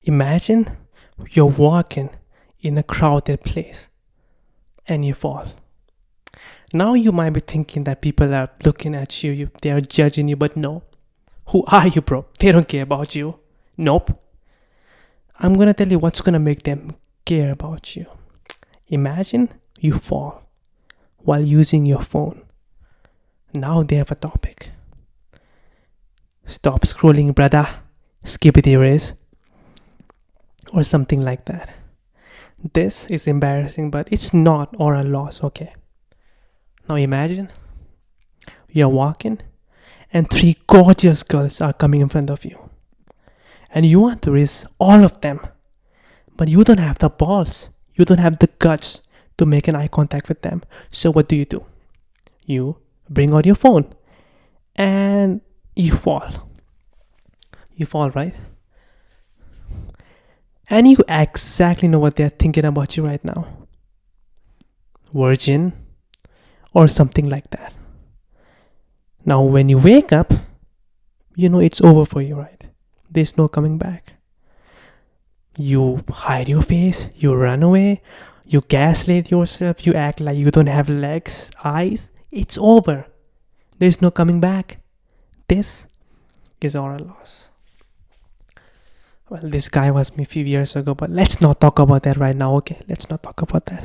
Imagine you're walking in a crowded place and you fall. Now you might be thinking that people are looking at you, they are judging you, but no. Who are you, bro? They don't care about you. Nope. I'm gonna tell you what's gonna make them care about you. Imagine you fall while using your phone. Now they have a topic. Stop scrolling, brother. Skippity race. Or something like that. This is embarrassing, but it's not oral loss, okay? Now imagine you're walking and three gorgeous girls are coming in front of you. And you want to race all of them. But you don't have the balls. You don't have the guts to make an eye contact with them. So what do? You bring out your phone and you fall. You fall, right? And you exactly know what they're thinking about you right now. Virgin or something like that. Now when you wake up, you know it's over for you, right? There's no coming back. You hide your face, you run away, you gaslight yourself, you act like you don't have legs, eyes. It's over. There's no coming back. This is oral loss. Well, this guy was me a few years ago, but let's not talk about that right now, okay? Let's not talk about that.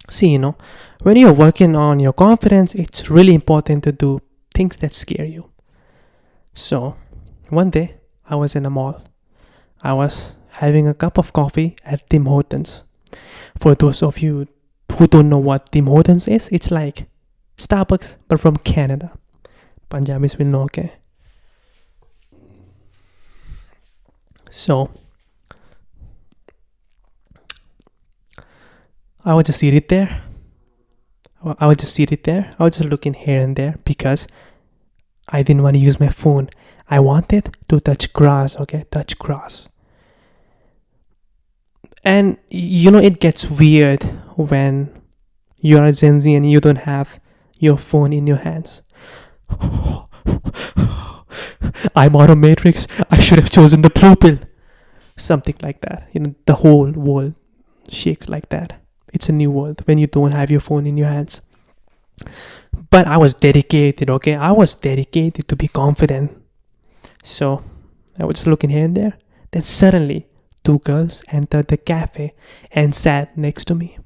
See, when you're working on your confidence, it's really important to do things that scare you. So, one day, I was in a mall. I was having a cup of coffee at Tim Hortons. For those of you who don't know what Tim Hortons is, it's like Starbucks, but from Canada. Punjabis will know, okay? So, I would just seated there. I was just looking here and there because I didn't want to use my phone. I wanted to touch grass, okay? Touch grass. And it gets weird when you're a Gen Z and you don't have your phone in your hands. I'm out of Matrix. I should have chosen the blue pill. Something like that. The whole world shakes like that. It's a new world when you don't have your phone in your hands. But I was dedicated, okay? I was dedicated to be confident. So I was looking here and there. Then suddenly, two girls entered the cafe and sat next to me.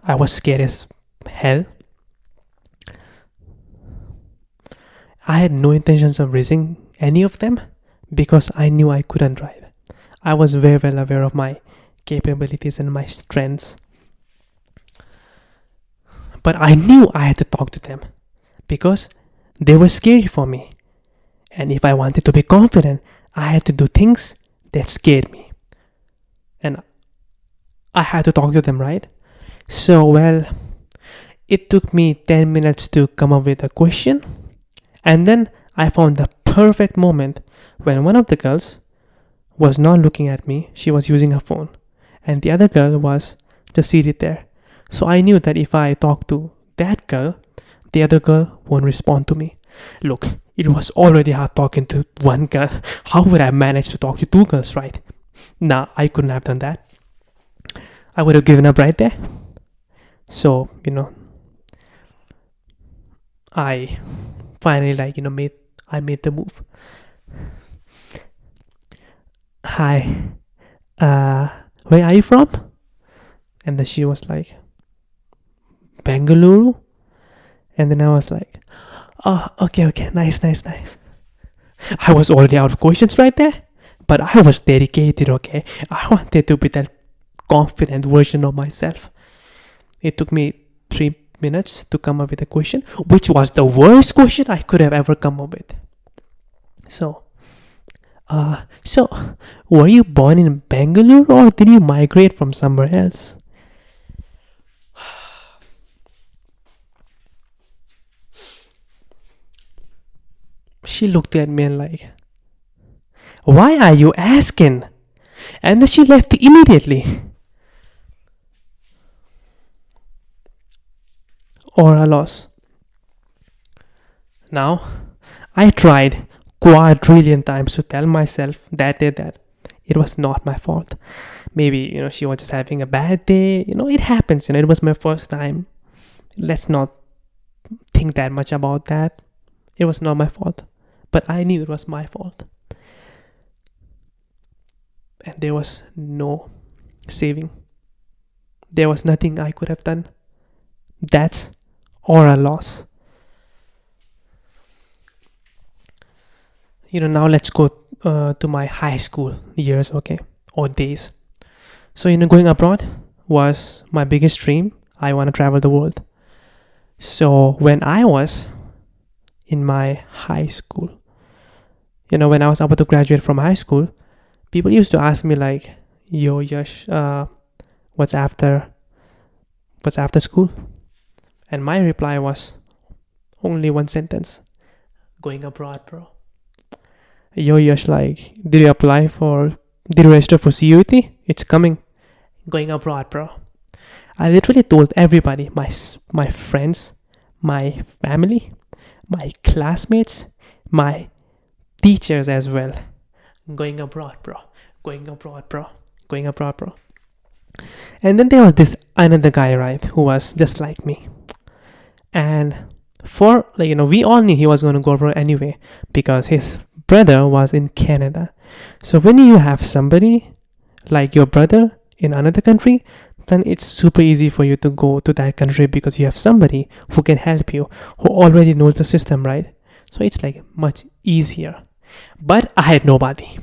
I was scared as hell. I had no intentions of raising any of them because I knew I couldn't drive. I was very well aware of my capabilities and my strengths. But I knew I had to talk to them because they were scary for me. And if I wanted to be confident, I had to do things that scared me. And I had to talk to them, right? So, it took me 10 minutes to come up with a question. And then I found the perfect moment when one of the girls was not looking at me. She was using her phone. And the other girl was just seated there. So I knew that if I talk to that girl, the other girl won't respond to me. Look, it was already hard talking to one girl. How would I manage to talk to two girls, right? Nah, I couldn't have done that. I would have given up right there. So, I finally made the move. Hi, where are you from? And then she was like, Bengaluru. And then I was like, oh, okay, nice. I was already out of questions right there, but I was dedicated, okay? I wanted to be that confident version of myself. It took me 3 minutes to come up with a question, which was the worst question I could have ever come up with. So, were you born in Bangalore or did you migrate from somewhere else? She looked at me and like, why are you asking? And then she left immediately. Or a loss. Now, I tried quadrillion times to tell myself that it was not my fault. Maybe, she was just having a bad day. It happens. It was my first time. Let's not think that much about that. It was not my fault. But I knew it was my fault. And there was no saving. There was nothing I could have done. That's or a loss. Now let's go to my high school years, okay, or days. So, going abroad was my biggest dream. I want to travel the world. So, when I was in my high school, when I was about to graduate from high school, people used to ask me like, "Yo, Yash, what's after school?" And my reply was only one sentence: going abroad, bro. Yo, Yash, like, did you register for CUT? It's coming. Going abroad, bro. I literally told everybody, my friends, my family, my classmates, my teachers as well. Going abroad, bro. Going abroad, bro. Going abroad, bro. And then there was this another guy, right, who was just like me. And we all knew he was going to go abroad anyway because his brother was in Canada. So when you have somebody like your brother in another country, then it's super easy for you to go to that country because you have somebody who can help you, who already knows the system, right? So it's like much easier. But I had nobody.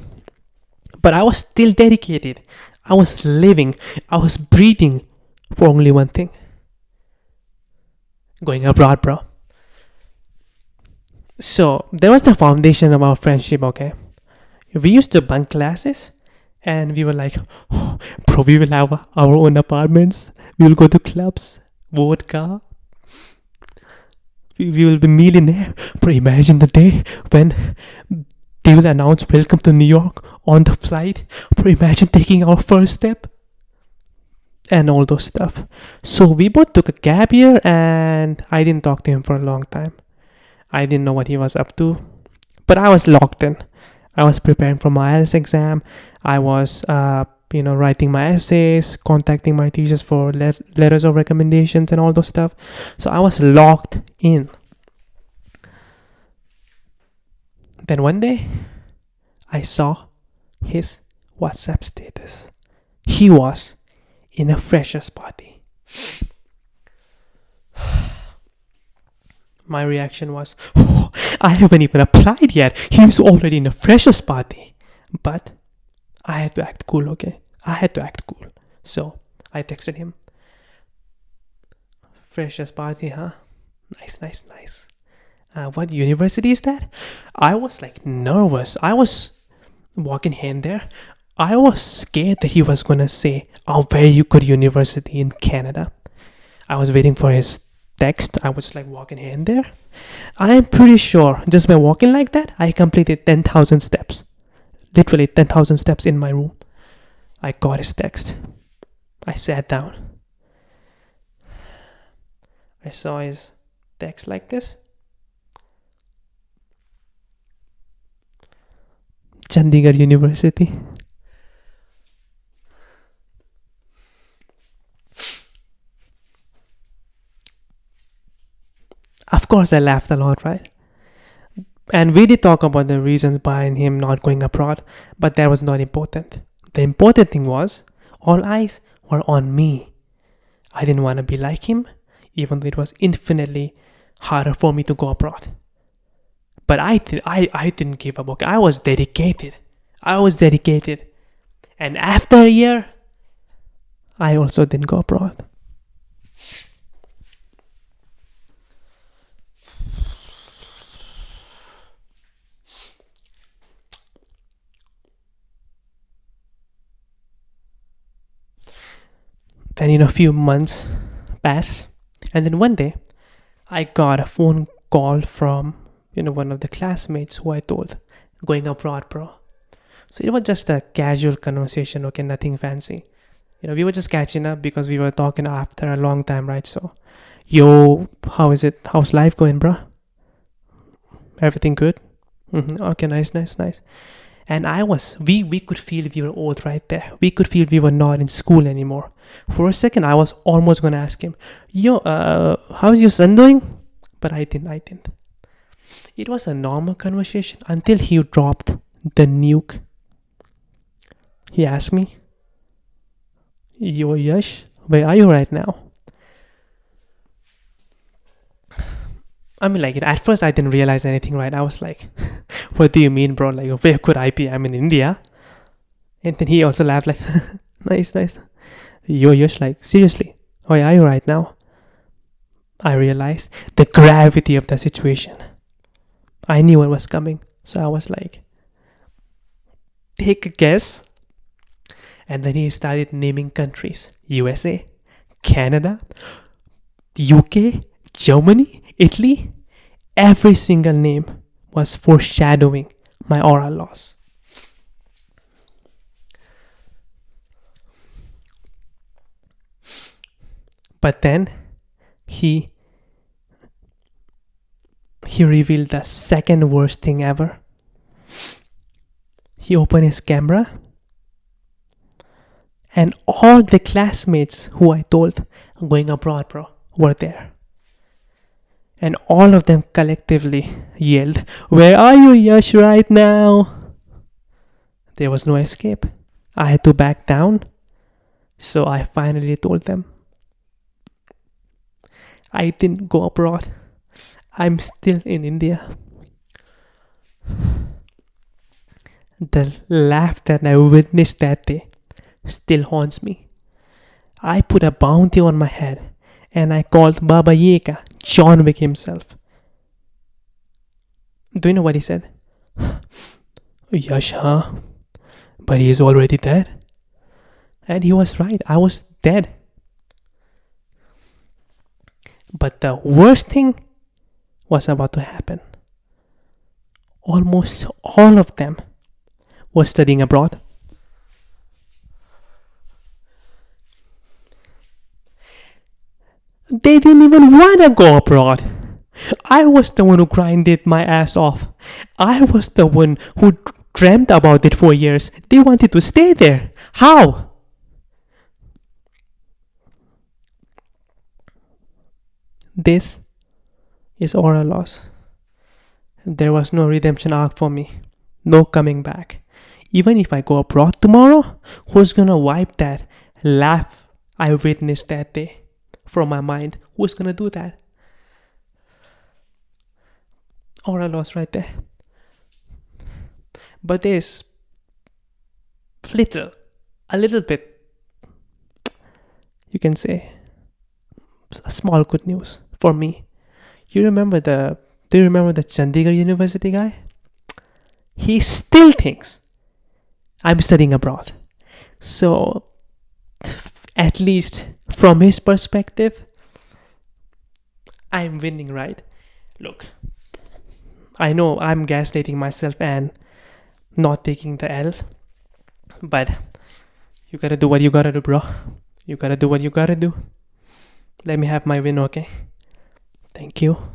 But I was still dedicated. I was living, I was breathing for only one thing: going abroad, bro. So there was the foundation of our friendship, okay? We used to bunk classes and we were like, "Oh, bro, we will have our own apartments. We will go to clubs, vodka. We will be millionaire." Bro, imagine the day when they will announce "Welcome to New York" on the flight. Bro, imagine taking our first step. And all those stuff. So we both took a gap year and I didn't talk to him for a long time. I didn't know what he was up to. But I was locked in. I was preparing for my IELTS exam. I was, writing my essays, contacting my teachers for letters of recommendations and all those stuff. So I was locked in. Then one day, I saw his WhatsApp status. He was in a freshers party. My reaction was, "Oh, I haven't even applied yet. He's already in a freshers party." But I had to act cool, okay? I had to act cool. So I texted him, "Freshers party, huh? Nice. What university is that?" I was like nervous. I was walking here and there. I was scared that he was gonna say a very good university in Canada. I was waiting for his text. I was like walking here and there. I am pretty sure just by walking like that, I completed 10,000 steps. Literally 10,000 steps in my room. I got his text. I sat down. I saw his text like this. Chandigarh University. Of course, I laughed a lot, right? And we did talk about the reasons behind him not going abroad, but that was not important. The important thing was, all eyes were on me. I didn't want to be like him, even though it was infinitely harder for me to go abroad. But I didn't give up. Okay? I was dedicated. And after a year, I also didn't go abroad. Then, a few months passed. And then one day, I got a phone call from, one of the classmates who I told, "Going abroad, bro." So it was just a casual conversation, okay, nothing fancy. We were just catching up because we were talking after a long time, right? So, "Yo, how is it? How's life going, bro? Everything good?" Okay, nice. And we could feel we were old right there. We could feel we were not in school anymore. For a second, I was almost gonna ask him, "Yo, how's your son doing?" But I didn't. It was a normal conversation until he dropped the nuke. He asked me, "Yo, Yash, where are you right now?" I mean, like, at first I didn't realize anything, right? I was like, "What do you mean, bro? Like, where could I be? I'm in India." And then he also laughed, like, nice. Yo, Yash, like, seriously, where are you right now? I realized the gravity of the situation. I knew what was coming. So I was like, take a guess. And then he started naming countries: USA, Canada, UK, Germany, Italy. Every single name was foreshadowing my oral loss. But then he revealed the second worst thing ever. He opened his camera, and all the classmates who I told I'm going abroad, bro, were there. And all of them collectively yelled, "Where are you, Yash, right now?" There was no escape. I had to back down. So I finally told them, I didn't go abroad. I'm still in India. The laugh that I witnessed that day still haunts me. I put a bounty on my head and I called Baba Yaga John Wick himself. Do you know what he said? "Yash, huh? But he is already dead." And he was right. I was dead. But the worst thing was about to happen. Almost all of them were studying abroad. They didn't even want to go abroad. I was the one who grinded my ass off. I was the one who dreamt about it for years. They wanted to stay there. How? This is oral loss. There was no redemption arc for me. No coming back. Even if I go abroad tomorrow, who's gonna wipe that laugh I witnessed that day from my mind? Who's gonna do that? Oral loss right there. But there's a little bit, you can say, a small good news for me. Do you remember the Chandigarh University guy? He still thinks I'm studying abroad. So, at least from his perspective, I'm winning, right? Look, I know I'm gaslighting myself and not taking the L, but you gotta do what you gotta do, bro. You gotta do what you gotta do. Let me have my win, okay? Thank you.